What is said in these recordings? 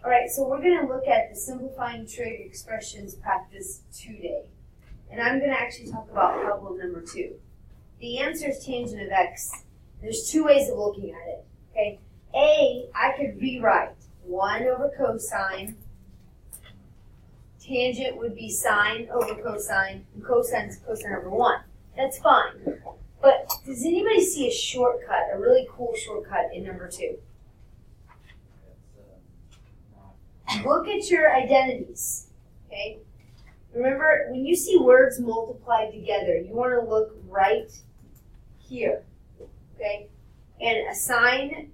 Alright, so we're going to look at the simplifying trig expressions practice today. And I'm going to actually talk about problem number 2. The answer is tangent of x. There's two ways of looking at it. Okay, A, I could rewrite 1 over cosine. Tangent would be sine over cosine, and cosine is cosine over 1. That's fine. But does anybody see a shortcut, a really cool shortcut in number 2? Look at your identities, okay? Remember, when you see words multiplied together, you want to look right here, okay? And a sine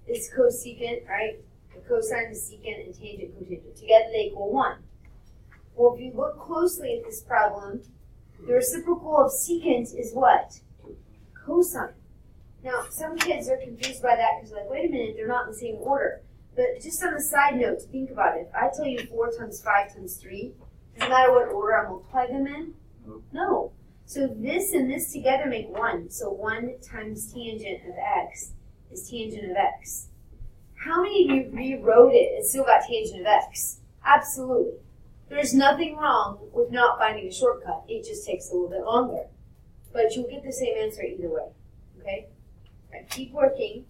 is cosecant, right? A cosine is secant, and tangent cotangent. Together they equal 1. Well, if you look closely at this problem, the reciprocal of secant is what? Cosine. Now, some kids are confused by that because they're like, wait a minute, they're not in the same order. But just on a side note, to think about it, if I tell you 4 times 5 times 3, doesn't matter what order I multiply them in? No. So this and this together make 1. So 1 times tangent of x is tangent of x. How many of you rewrote it and still got tangent of x? Absolutely. There's nothing wrong with not finding a shortcut. It just takes a little bit longer. But you'll get the same answer either way. Okay? All right, keep working,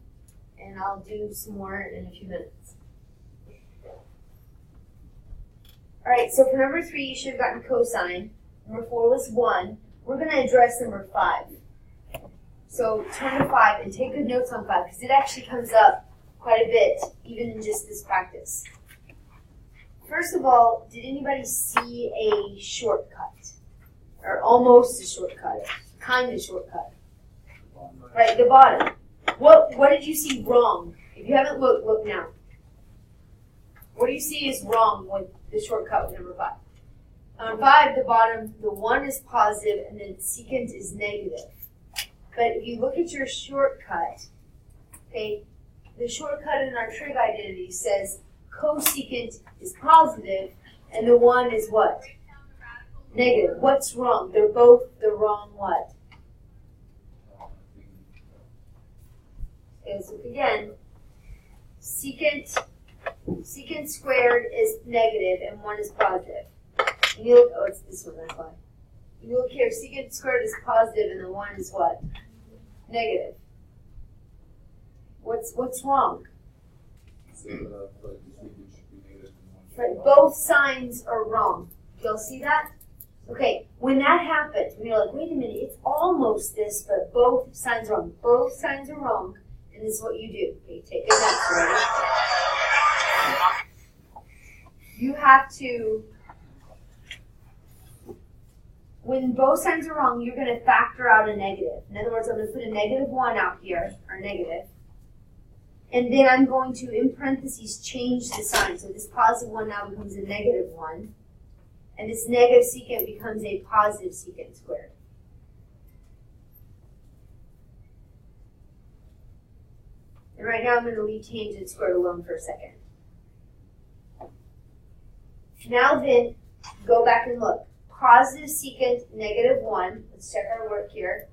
and I'll do some more in a few minutes. All right, so for number 3, you should have gotten cosine. Number 4 was 1. We're going to address number 5. So turn to 5 and take good notes on 5 because it actually comes up quite a bit, even in just this practice. First of all, did anybody see a shortcut? Or almost a shortcut? Kind of shortcut. Right, the bottom. What did you see wrong? If you haven't looked, look now. What do you see is wrong with the shortcut with number 5? On 5, the bottom, the 1 is positive and then secant is negative. But if you look at your shortcut, okay, the shortcut in our trig identity says cosecant is positive and the 1 is what? Negative. What's wrong? They're both the wrong what? Okay, so again, secant squared is negative and 1 is positive. And you look, oh, it's this one, that's why. You look here, secant squared is positive and the 1 is what? Negative. What's wrong? Right, both signs are wrong. Y'all see that? Okay, when that happens, when you're like, wait a minute, it's almost this, but both signs are wrong. Both signs are wrong, and this is what you do. Okay, take a note, ready? You have to, when both signs are wrong, you're going to factor out a negative. In other words, I'm going to put a negative 1 out here, or negative. And then I'm going to, in parentheses, change the sign. So this positive 1 now becomes a negative 1. And this negative secant becomes a positive secant squared. And right now I'm going to leave tangent squared alone for a second. Now then, go back and look. Positive secant, negative 1. Let's check our work here.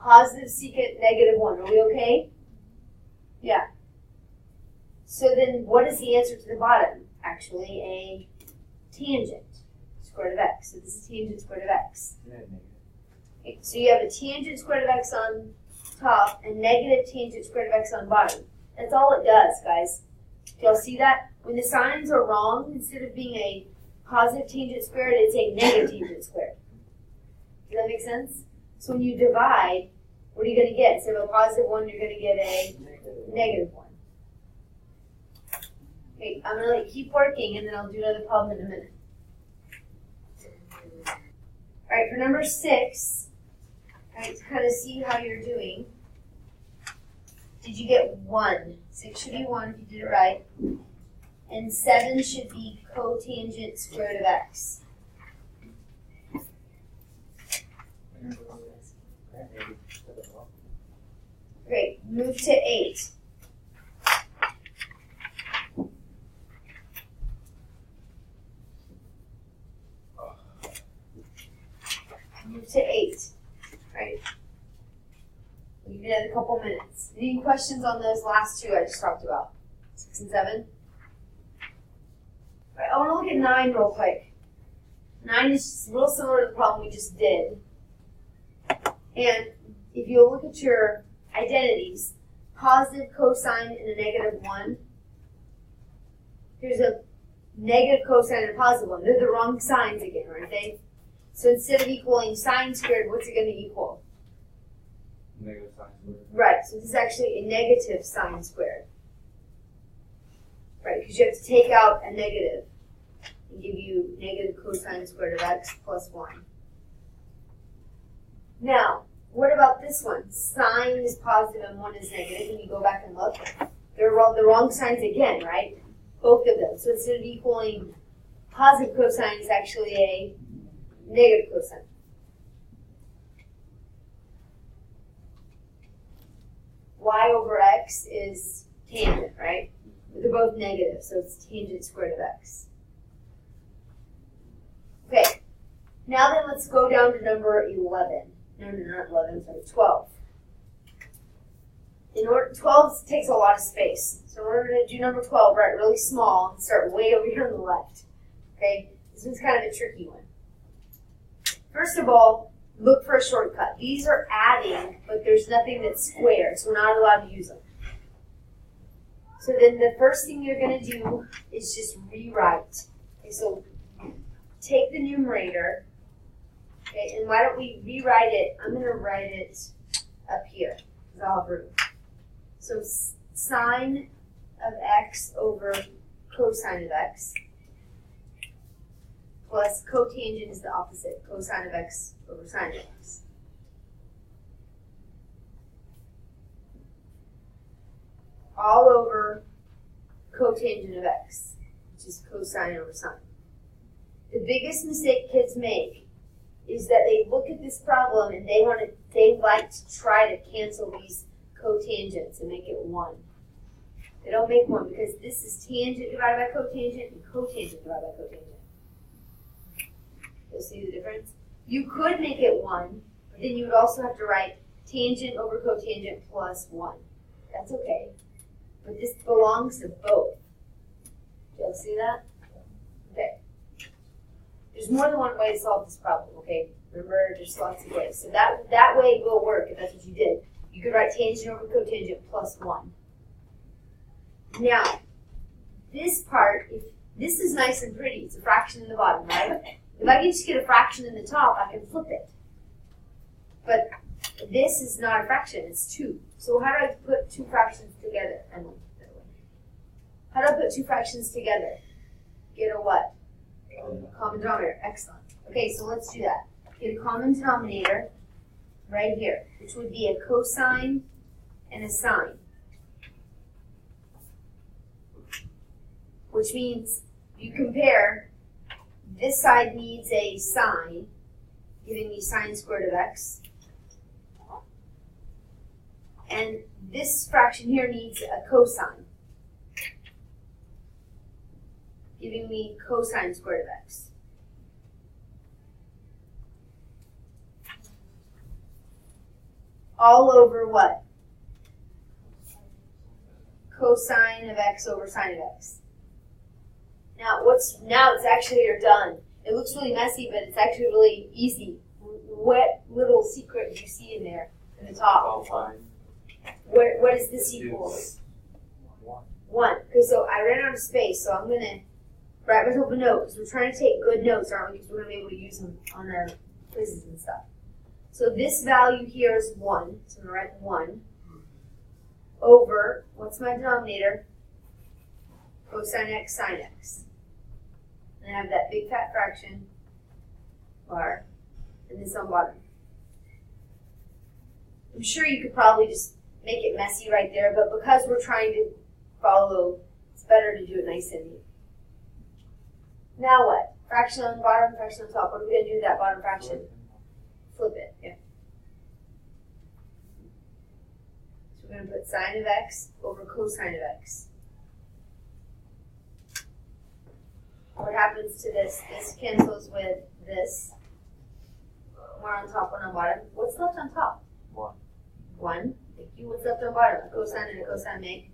Positive secant, negative 1. Are we okay? Yeah. So then what is the answer to the bottom? Actually, a tangent square root of x. So this is tangent square root of x. Okay, so you have a tangent square root of x on top and negative tangent square root of x on bottom. That's all it does, guys. Do y'all see that? When the signs are wrong, instead of being a positive tangent squared, it's a negative tangent squared. Does that make sense? So when you divide, what are you going to get? Instead of a positive 1, you're going to get a negative 1. Okay, I'm going to let you keep working, and then I'll do another problem in a minute. All right, for number 6, all right, to kind of see how you're doing, did you get 1? 6 should be 1 if you did it right. And 7 should be cotangent square root of x. Great, move to 8. Move to 8. Right. We'll give you another couple minutes. Any questions on those last two I just talked about? 6 and 7? Right, I want to look at 9 real quick. 9 is real similar to the problem we just did. And if you look at your identities, positive cosine and a negative 1, here's a negative cosine and a positive 1. They're the wrong signs again, aren't they? So instead of equaling sine squared, what's it going to equal? Negative sine squared. Right, so this is actually a negative sine squared. Right, because you have to take out a negative and give you negative cosine squared of x plus 1. Now, what about this one? Sine is positive and 1 is negative, and you go back and look. They're the wrong signs again, right? Both of them. So instead of equaling positive cosine, it's actually a negative cosine. Y over x is tangent, right? They're both negative, so it's tangent squared of x. Okay, now then let's go down to number 11. No, not 11, sorry, 12. 12 takes a lot of space. So we're going to do number 12, right, really small, and start way over here on the left. Okay, this one's kind of a tricky one. First of all, look for a shortcut. These are adding, but there's nothing that's squared, so we're not allowed to use them. So then the first thing you're going to do is just rewrite. Okay, so take the numerator, okay, and why don't we rewrite it? I'm going to write it up here, because I'll have room. So sine of x over cosine of x plus cotangent is the opposite, cosine of x over sine of x. All over cotangent of x, which is cosine over sine. The biggest mistake kids make is that they look at this problem and they like to try to cancel these cotangents and make it 1. They don't make 1 because this is tangent divided by cotangent and cotangent divided by cotangent. You'll see the difference? You could make it 1, but then you would also have to write tangent over cotangent plus 1. That's okay. But this belongs to both. Do y'all see that? Okay. There's more than one way to solve this problem, okay? Remember, there's lots of ways. So that way will work if that's what you did. You could write tangent over cotangent plus 1. Now, this part, if this is nice and pretty, it's a fraction in the bottom, right? If I can just get a fraction in the top, I can flip it. But this is not a fraction, it's 2. So how do I put 2 fractions together? How do I put 2 fractions together? Get a what? Common denominator. Excellent. Okay, so let's do that. Get a common denominator right here, which would be a cosine and a sine. Which means you compare, this side needs a sine, giving me sine squared of x. And this fraction here needs a cosine, giving me cosine squared of x. All over what? Cosine of x over sine of x. Now it's actually you're done. It looks really messy, but it's actually really easy. What little secret do you see in there in the top? What is this equal? 1. Okay, so I ran out of space, so I'm going to write myself a note, because we're trying to take good notes, aren't we? Because we're going to be able to use them on our quizzes and stuff. So this value here is 1, so I'm going to write 1 over, what's my denominator? Cosine x sine x. And I have that big fat fraction, bar, and this on bottom. I'm sure you could probably just make it messy right there, but because we're trying to follow, it's better to do it nice and neat. Now what? Fraction on the bottom, fraction on the top. What are we going to do with that bottom fraction? Flip it, yeah. So we're going to put sine of x over cosine of x. What happens to this? This cancels with this. One on top, one on bottom. What's left on top? 1. 1. Thank you. What's left on bottom? A cosine and a cosine make?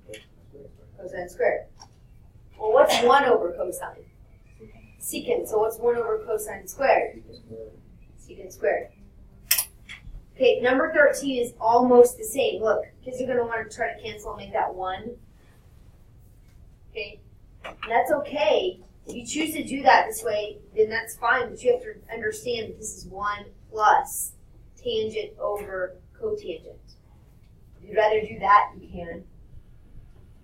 Cosine squared. Well, what's 1 over cosine? Secant. So what's 1 over cosine squared? Secant squared. Okay, number 13 is almost the same. Look, kids are going to want to try to cancel and make that 1. Okay, and that's okay. If you choose to do that this way, then that's fine, but you have to understand that this is 1 plus tangent over cotangent. If you'd rather do that, you can.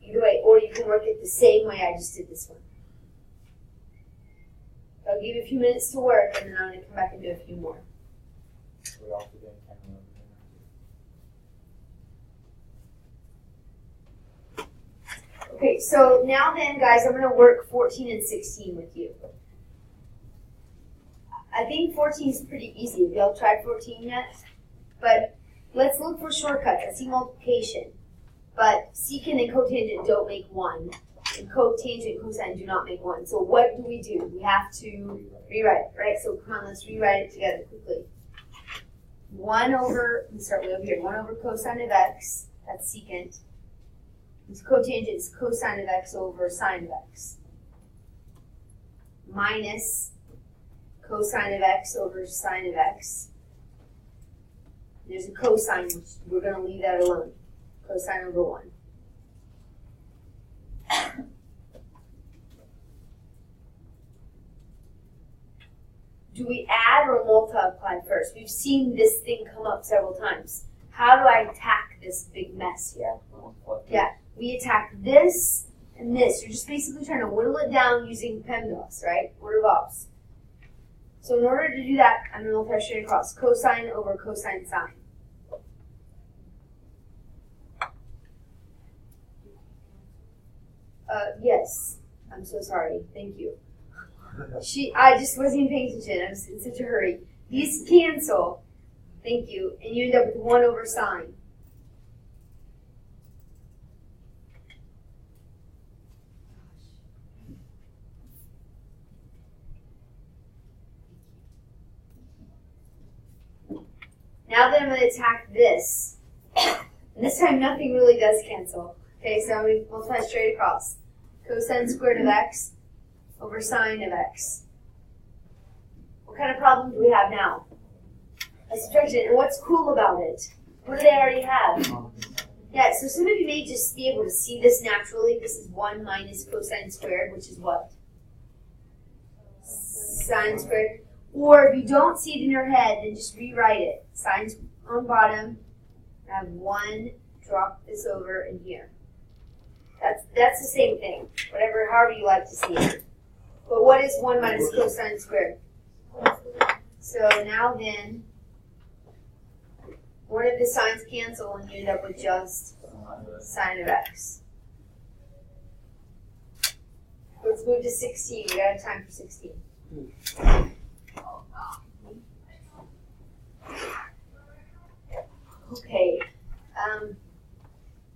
Either way, or you can work it the same way I just did this one. I'll give you a few minutes to work, and then I'm going to come back and do a few more. We also did camera over Okay, so now then, guys, I'm going to work 14 and 16 with you. I think 14 is pretty easy. Have y'all tried 14 yet? But let's look for shortcuts. I see multiplication. But secant and cotangent don't make 1. And cotangent and cosine do not make 1. So what do? We have to rewrite it, right? So come on, let's rewrite it together quickly. 1 over, let's start way over here. 1 over cosine of x, that's secant. This cotangent is cosine of x over sine of x. Minus cosine of x over sine of x. There's a cosine, which we're going to leave that alone. Cosine over 1. Do we add or multiply first? We've seen this thing come up several times. How do I attack this big mess here? Yeah, we attack this and this. You're just basically trying to whittle it down using PEMDAS, right? Order of ops. So in order to do that, I'm going to multiply straight across. Cosine over cosine sine. Yes. I'm so sorry. Thank you. I just wasn't even paying attention. I was in such a hurry. These cancel. Thank you. And you end up with 1 over sine. Now then I'm going to attack this. And this time nothing really does cancel. Okay, so I'm going to multiply straight across. Cosine squared of x over sine of x. What kind of problem do we have now? A subtraction. And what's cool about it? What do they already have? Yeah, so some of you may just be able to see this naturally. This is 1 minus cosine squared, which is what? Sine squared. Or if you don't see it in your head, then just rewrite it. Sine's on bottom. I have 1, drop this over in here. That's the same thing. Whatever, however you like to see it. But what is 1 minus cosine squared? So now then, one of the signs cancel and you end up with just sine of x. Let's move to 16. We got time for 16. Okay.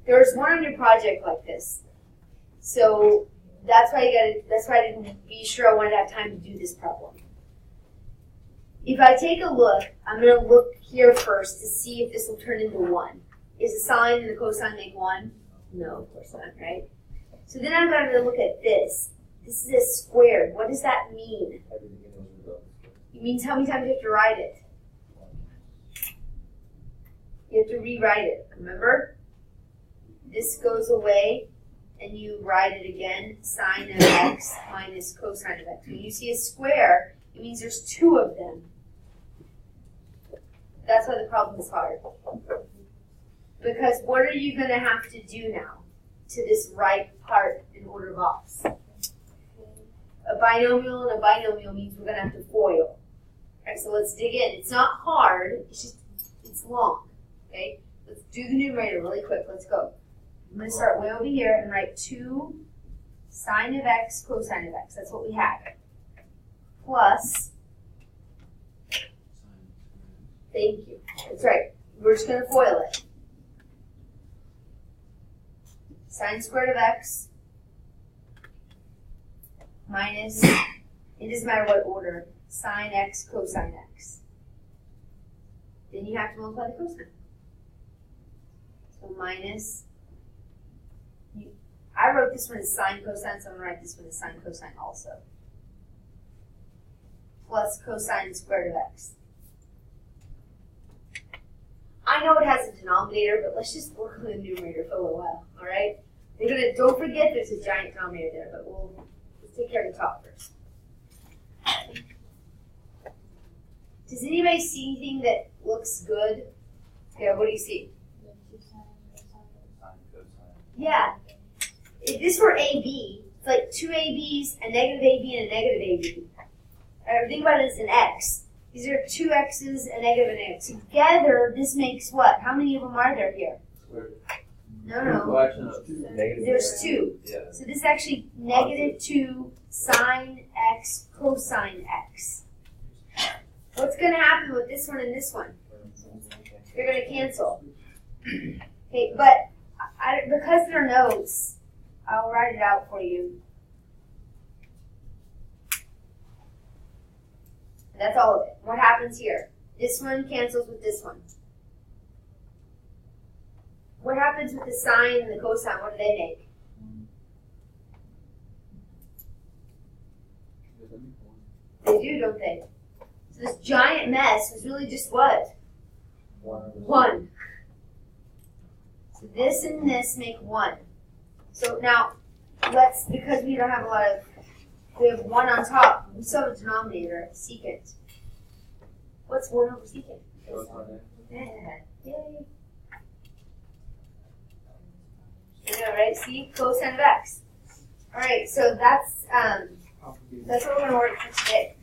There's one on your project like this. So that's why I didn't be sure I wanted to have time to do this problem. If I take a look, I'm going to look here first to see if this will turn into 1. Is the sine and the cosine make 1? No, of course not, right? So then I'm going to look at this. This is a squared. What does that mean? It means how many times you have to write it. You have to rewrite it, remember? This goes away, and you write it again, sine of x minus cosine of x. When you see a square, it means there's 2 of them. That's why the problem is hard. Because what are you going to have to do now to this right part in order of ops? A binomial and a binomial means we're going to have to FOIL. All right, so let's dig in. It's not hard, it's long. Okay? Let's do the numerator really quick. Let's go. I'm going to start way over here and write 2 sine of x cosine of x. That's what we had. Plus, thank you. That's right. We're just going to FOIL it. Sine squared of x minus, it doesn't matter what order, sine x cosine x. Then you have to multiply the cosine. So minus, I wrote this one as sine cosine, so I'm going to write this one as sine cosine also. plus cosine squared of x. I know it has a denominator, but let's just work on the numerator for a little while, all right? Don't forget there's a giant denominator there, but let's take care of the top first. Does anybody see anything that looks good? Yeah, what do you see? Yeah. If this were AB, it's like two ABs, a negative AB, and a negative AB. Think about it as an X. These are two X's, a negative and an X. Together, this makes what? How many of them are there here? No. There's two. Yeah. So this is actually negative 2 sine X cosine X. What's going to happen with this one and this one? They're going to cancel. Okay, but because they're notes, I'll write it out for you. And that's all of it. What happens here? This one cancels with this one. What happens with the sine and the cosine? What do they make? They do, don't they? So this giant mess was really just what? 1. So this and this make 1. So now, because we don't have a lot of, we have 1 on top, we still have a denominator, secant. What's 1 over secant? Yeah, yay. I know, right? See? Cosine of x. Alright, so that's what we're going to work for today.